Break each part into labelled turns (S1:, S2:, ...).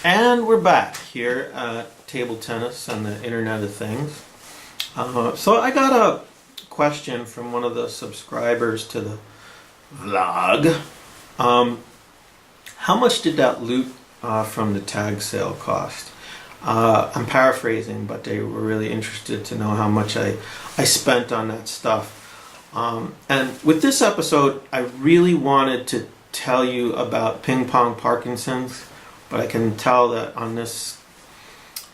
S1: And we're back here at Table Tennis and the Internet of Things. So I got a question from one of the subscribers to the vlog. How much did that loot from the tag sale cost? I'm paraphrasing, but they were really interested to know how much I spent on that stuff. And with this episode, I really wanted to tell you about ping pong Parkinson's, but I can tell that on this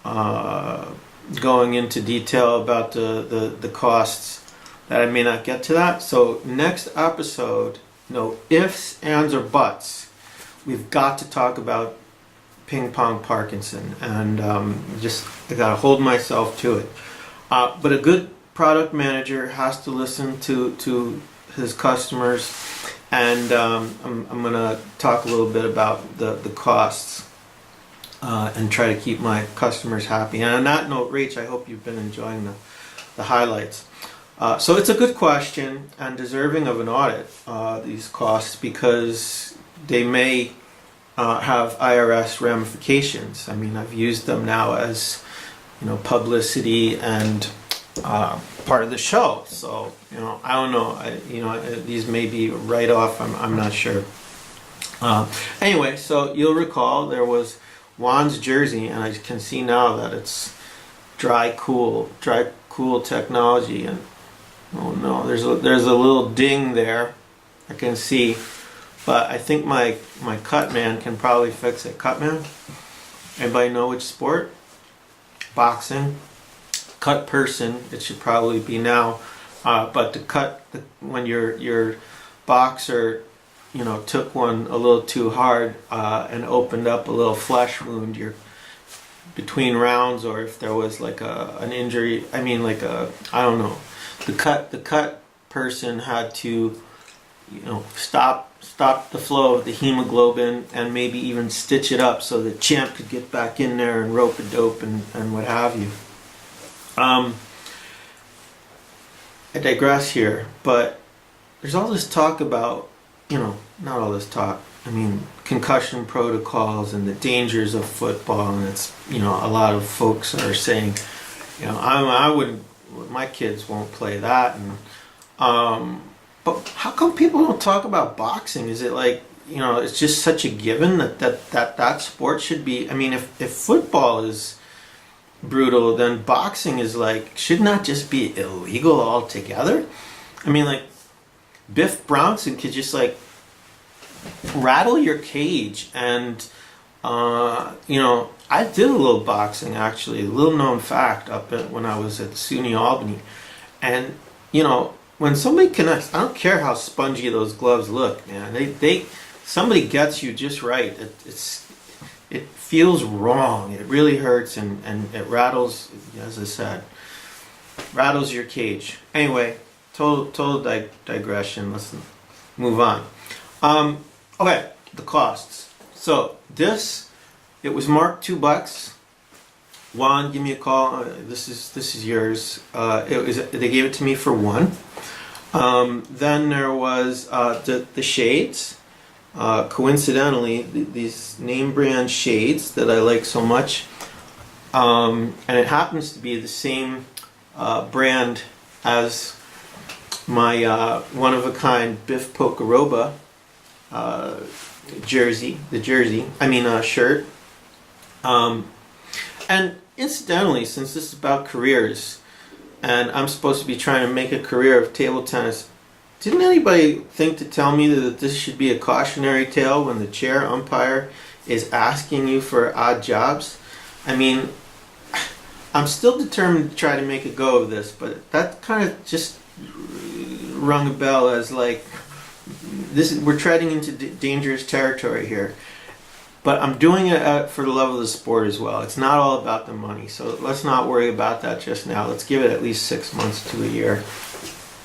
S1: going into detail about the costs that I may not get to that. So next episode, no ifs, ands, or buts, we've got to talk about ping pong Parkinson, and I gotta hold myself to it. But a good product manager has to listen to his customers, and I'm gonna talk a little bit about the costs and try to keep my customers happy. And on that note, Rach, I hope you've been enjoying the highlights. So it's a good question and deserving of an audit, these costs, because they may have IRS ramifications. I mean, I've used them now as, publicity and part of the show. So, I don't know. These may be write-off. I'm not sure. Anyway, so you'll recall there was Juan's jersey, and I can see now that it's dry cool technology. And oh no, there's a little ding there. I can see. But I think my cut man can probably fix it. Cut man? Anybody know which sport? Boxing. Cut person, it should probably be now. But when your boxer, took one a little too hard and opened up a little flesh wound, between rounds, or if there was like an injury, I don't know. The cut person had to, stop the flow of the hemoglobin and maybe even stitch it up so the champ could get back in there and rope a dope and what have you. I digress here, but there's all this talk about, not all this talk, concussion protocols and the dangers of football, and it's, a lot of folks are saying, I wouldn't, my kids won't play that, and but how come people don't talk about boxing? Is it like, it's just such a given that sport should be, if football is brutal, then boxing is should not just be illegal altogether? Biff Bronson could just rattle your cage, and I did a little boxing, actually, a little known fact, when I was at SUNY Albany, and when somebody connects, I don't care how spongy those gloves look, man. Somebody gets you just right. It feels wrong. It really hurts, and it rattles, as I said, rattles your cage. Anyway, total digression. Let's move on. Okay, the costs. So it was marked $2. Juan, give me a call. This is yours. They gave it to me for $1. Then there was the shades. Coincidentally, these name brand shades that I like so much, and it happens to be the same brand as my one of a kind Biff Pocoroba shirt. And incidentally, since this is about careers, and I'm supposed to be trying to make a career of table tennis, didn't anybody think to tell me that this should be a cautionary tale when the chair umpire is asking you for odd jobs? I'm still determined to try to make a go of this, but that kind of just rung a bell as we're treading into dangerous territory here. But I'm doing it for the love of the sport as well. It's not all about the money, so let's not worry about that just now. Let's give it at least 6 months to a year.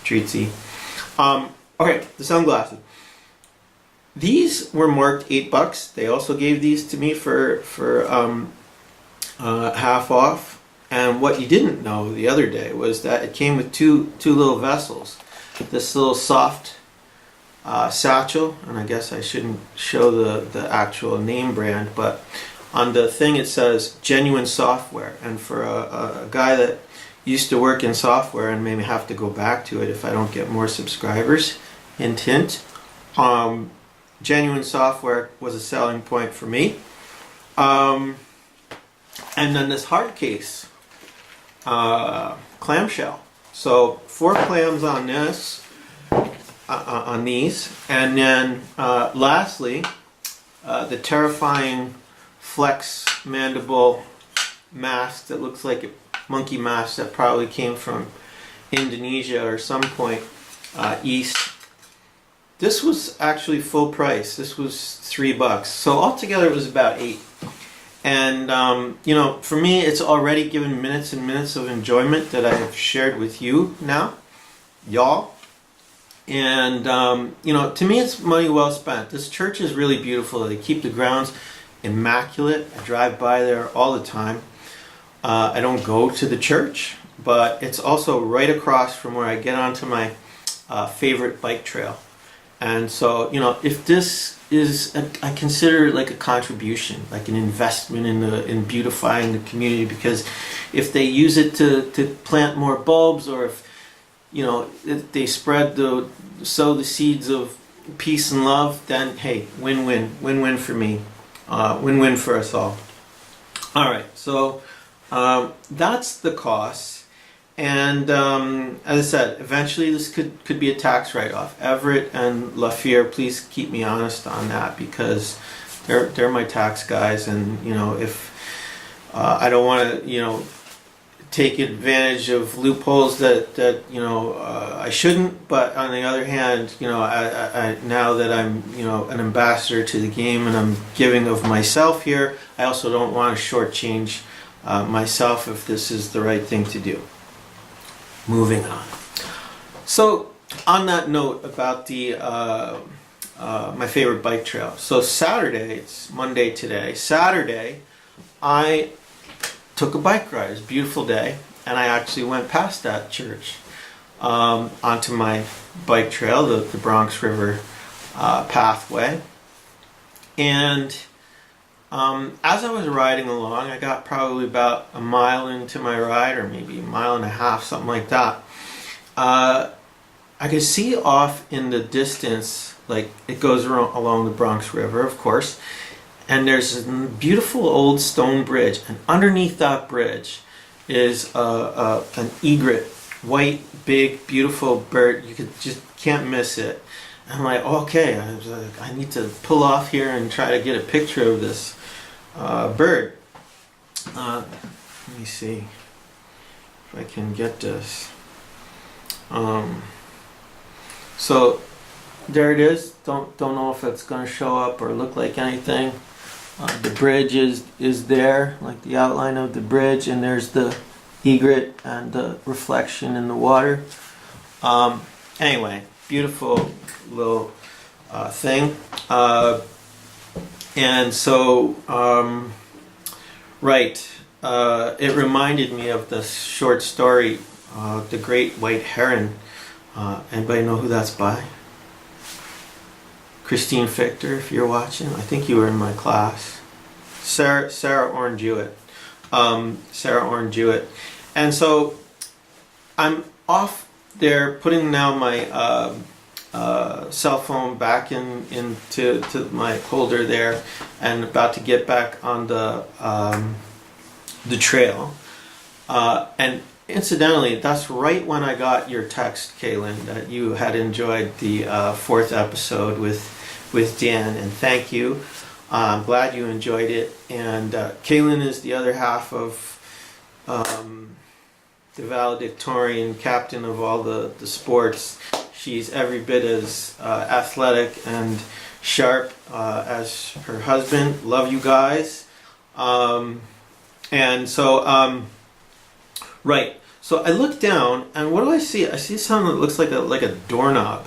S1: Treatsy. Okay, the sunglasses. These were marked $8. They also gave these to me for half off. And what you didn't know the other day was that it came with two little vessels. This little soft satchel, and I guess I shouldn't show the actual name brand, but on the thing it says genuine software, and for a guy that used to work in software and maybe have to go back to it if I don't get more subscribers, hint hint, genuine software was a selling point for me. And then this hard case clamshell. So 4 clams on this, on these, and then lastly, the terrifying flex mandible mask that looks like a monkey mask that probably came from Indonesia or some point east. This was actually full price. This was $3. So altogether it was about 8. And you know, for me, it's already given minutes and minutes of enjoyment that I have shared with you now, y'all. And you know, to me, it's money well spent. This church is really beautiful. They keep the grounds immaculate. I drive by there all the time. I don't go to the church, but it's also right across from where I get onto my favorite bike trail. And so, you know, if this is, I consider it like a contribution, like an investment in beautifying the community, because if they use it to plant more bulbs, or if, you know, if they sow the seeds of peace and love, then hey, win-win for me, win-win for us all. All right, so that's the cost. And as I said, eventually this could be a tax write-off. Everett and LaFear, please keep me honest on that, because they're my tax guys, and you know, if I don't want to, you know, take advantage of loopholes that you know I shouldn't. But on the other hand, you know, I now that I'm, you know, an ambassador to the game and I'm giving of myself here, I also don't want to shortchange myself if this is the right thing to do. Moving on. So on that note about the my favorite bike trail. So Saturday, it's Monday today. Saturday, I took a bike ride. It was a beautiful day, and I actually went past that church onto my bike trail, the Bronx River pathway. And as I was riding along, I got probably about a mile into my ride, or maybe a mile and a half, something like that. I could see off in the distance, like it goes along the Bronx River, of course, and there's a beautiful old stone bridge, and underneath that bridge is an egret, white, big, beautiful bird. You just can't miss it. I'm like, okay, I need to pull off here and try to get a picture of this bird. Let me see if I can get this. So there it is. Don't know if it's going to show up or look like anything. The bridge is there, like the outline of the bridge, and there's the egret and the reflection in the water. Anyway, beautiful little thing. And so, right, it reminded me of the short story, The Great White Heron. Anybody know who that's by? Christine Fichter, if you're watching. I think you were in my class. Sarah Orne Jewett. Sarah Orne Jewett. And so I'm off there putting now my cell phone back into my holder there, and about to get back on the trail. And incidentally, that's right when I got your text, Kaylin, that you had enjoyed the 4th episode with Dan, and thank you. I'm glad you enjoyed it. And Kaylin is the other half of the valedictorian captain of all the sports. She's every bit as athletic and sharp as her husband. Love you guys. And so, right. So I look down, and what do I see? I see something that looks like a doorknob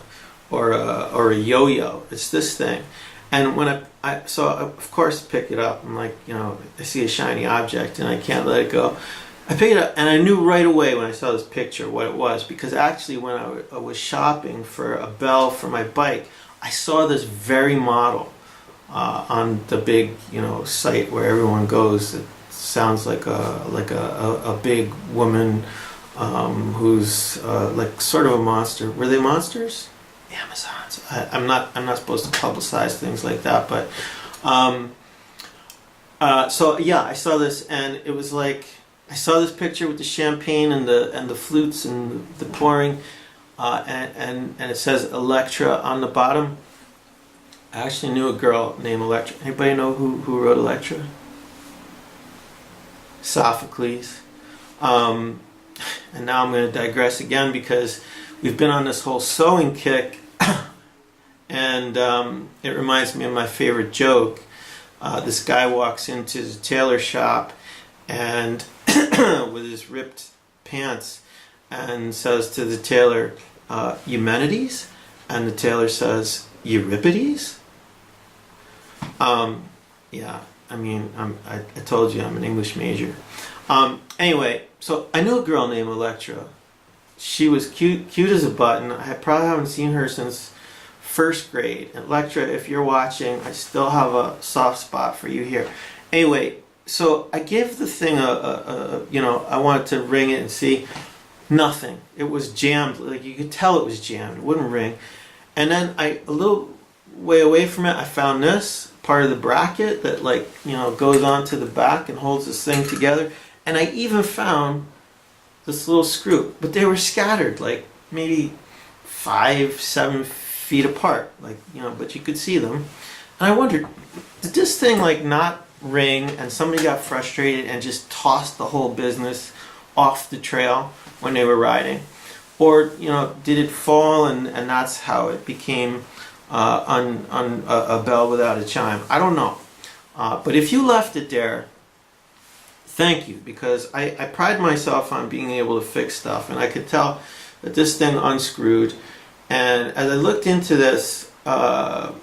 S1: or a yo-yo. It's this thing. And when I of course pick it up. I'm like, you know, I see a shiny object and I can't let it go. I pick it up, and I knew right away when I saw this picture what it was, because actually when I was shopping for a bell for my bike, I saw this very model on the big, site where everyone goes. It sounds like a big woman who's like sort of a monster. Were they monsters? The Amazons. I'm not supposed to publicize things like that, but so yeah, I saw this, and it was like I saw this picture with the champagne and the flutes and the pouring, and it says Electra on the bottom. I actually knew a girl named Electra. Anybody know who wrote Electra? Sophocles. And now I'm going to digress again because we've been on this whole sewing kick, and it reminds me of my favorite joke. This guy walks into the tailor shop and with his ripped pants and says to the tailor, Eumenides? And the tailor says, Euripides? Yeah, I mean, I told you I'm an English major. Anyway, so I knew a girl named Electra. She was cute as a button. I probably haven't seen her since first grade. Electra, if you're watching, I still have a soft spot for you here. Anyway, so I gave the thing I wanted to ring it and see. Nothing. It was jammed. Like, you could tell it was jammed. It wouldn't ring. And then a little way away from it, I found this part of the bracket that goes onto the back and holds this thing together. And I even found this little screw, but they were scattered, like maybe 5-7 feet apart, but you could see them. And I wondered, did this thing not ring and somebody got frustrated and just tossed the whole business off the trail when they were riding? Or, did it fall and that's how it became on a bell without a chime? I don't know. But if you left it there, thank you, because I pride myself on being able to fix stuff, and I could tell that this thing unscrewed. And as I looked into this, there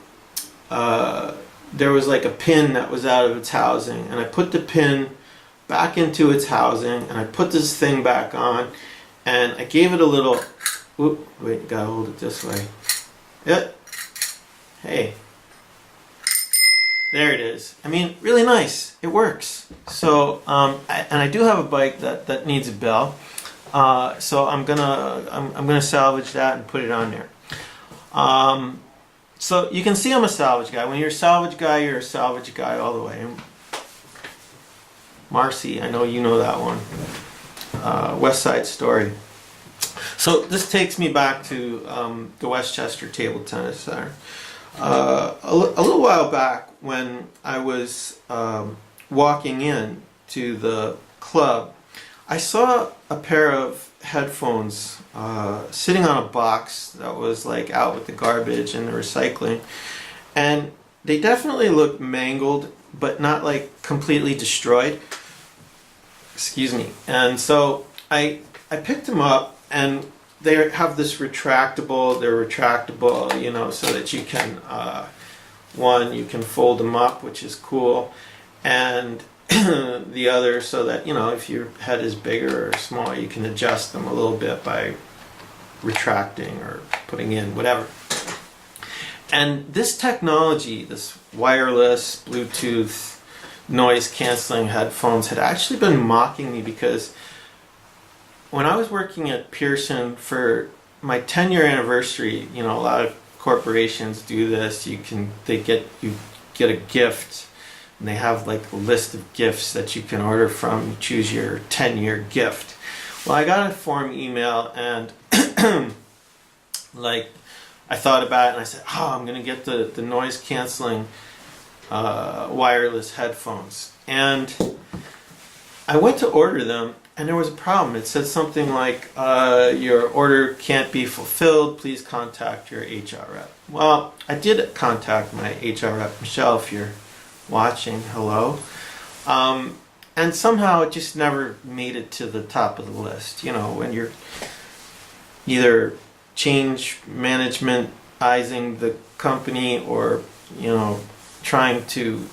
S1: was like a pin that was out of its housing, and I put the pin back into its housing, and I put this thing back on, and I gave it a little, wait, gotta hold it this way. Yep. Hey. There it is. I mean, really nice. It works. So, and I do have a bike that needs a bell. So I'm gonna salvage that and put it on there. So you can see I'm a salvage guy. When you're a salvage guy, you're a salvage guy all the way. Marcy, I know you know that one. West Side Story. So this takes me back to the Westchester Table Tennis Center. A little while back, when I was walking in to the club, I saw a pair of headphones sitting on a box that was out with the garbage and the recycling, and they definitely looked mangled, but not completely destroyed. Excuse me. And so I picked them up, and they have this retractable, so that you can, you can fold them up, which is cool, and the other so that, if your head is bigger or small, you can adjust them a little bit by retracting or putting in, whatever. And this technology, this wireless Bluetooth noise canceling headphones, had actually been mocking me, because when I was working at Pearson for my 10-year anniversary, a lot of corporations do this. You get a gift, and they have a list of gifts that you can order from. You choose your 10-year gift. Well, I got a form email, and I thought about it, and I said, I'm gonna get the noise canceling wireless headphones. And I went to order them, and there was a problem. It said something like, your order can't be fulfilled, please contact your HR rep. Well, I did contact my HR rep, Michelle, if you're watching, hello. And somehow it just never made it to the top of the list. When you're either change managementizing the company, or, trying to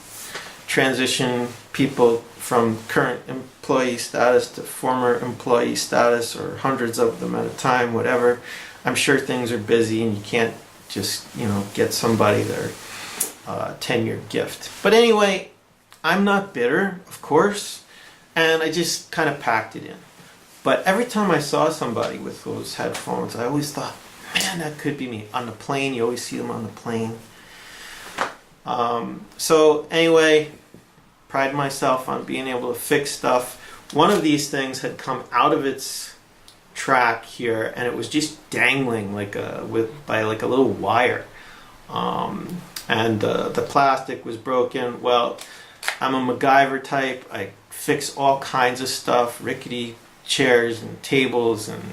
S1: transition people from current employee status to former employee status, or hundreds of them at a time, whatever. I'm sure things are busy and you can't just, get somebody there. 10-year gift. But anyway, I'm not bitter, of course, and I just kind of packed it in. But every time I saw somebody with those headphones, I always thought, man, that could be me. On the plane, you always see them on the plane. So anyway, pride myself on being able to fix stuff. One of these things had come out of its track here, and it was just dangling by a little wire. And the plastic was broken. Well, I'm a MacGyver type. I fix all kinds of stuff, rickety chairs and tables and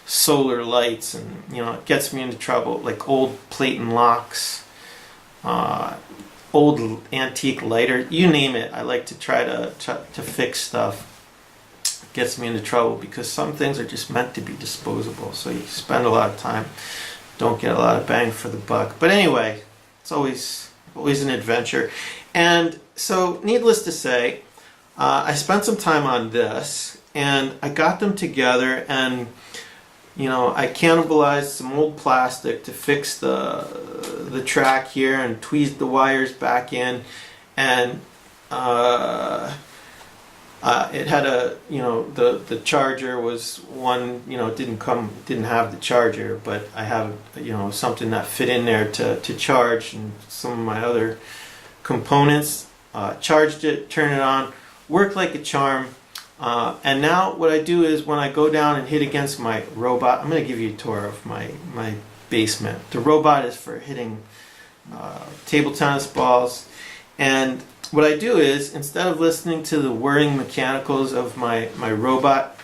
S1: solar lights, and it gets me into trouble, like old plate and locks, old antique lighter, you name it. I like to try to fix stuff. It gets me into trouble because some things are just meant to be disposable, so you spend a lot of time, don't get a lot of bang for the buck. But anyway, it's always an adventure. And so, needless to say, I spent some time on this, and I got them together, and I cannibalized some old plastic to fix the track here and tweezed the wires back in, and it had the charger was one, didn't have the charger, but I have something that fit in there to charge, and some of my other components. Charged it, turned it on, worked like a charm. And now what I do is when I go down and hit against my robot, I'm going to give you a tour of my basement. The robot is for hitting table tennis balls. And what I do is, instead of listening to the whirring mechanicals of my robot,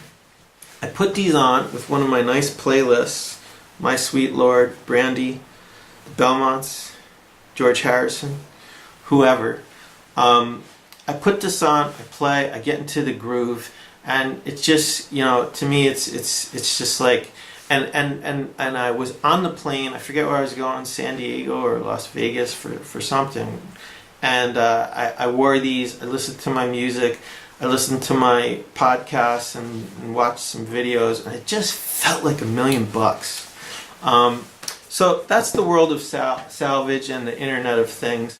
S1: I put these on with one of my nice playlists, My Sweet Lord, Brandy, the Belmonts, George Harrison, whoever. I put this on, I play, I get into the groove, and it's just, to me, it's just like, and I was on the plane, I forget where I was going, San Diego or Las Vegas for something, and I wore these, I listened to my music, I listened to my podcasts and watched some videos, and it just felt like $1,000,000. So that's the world of salvage and the Internet of Things.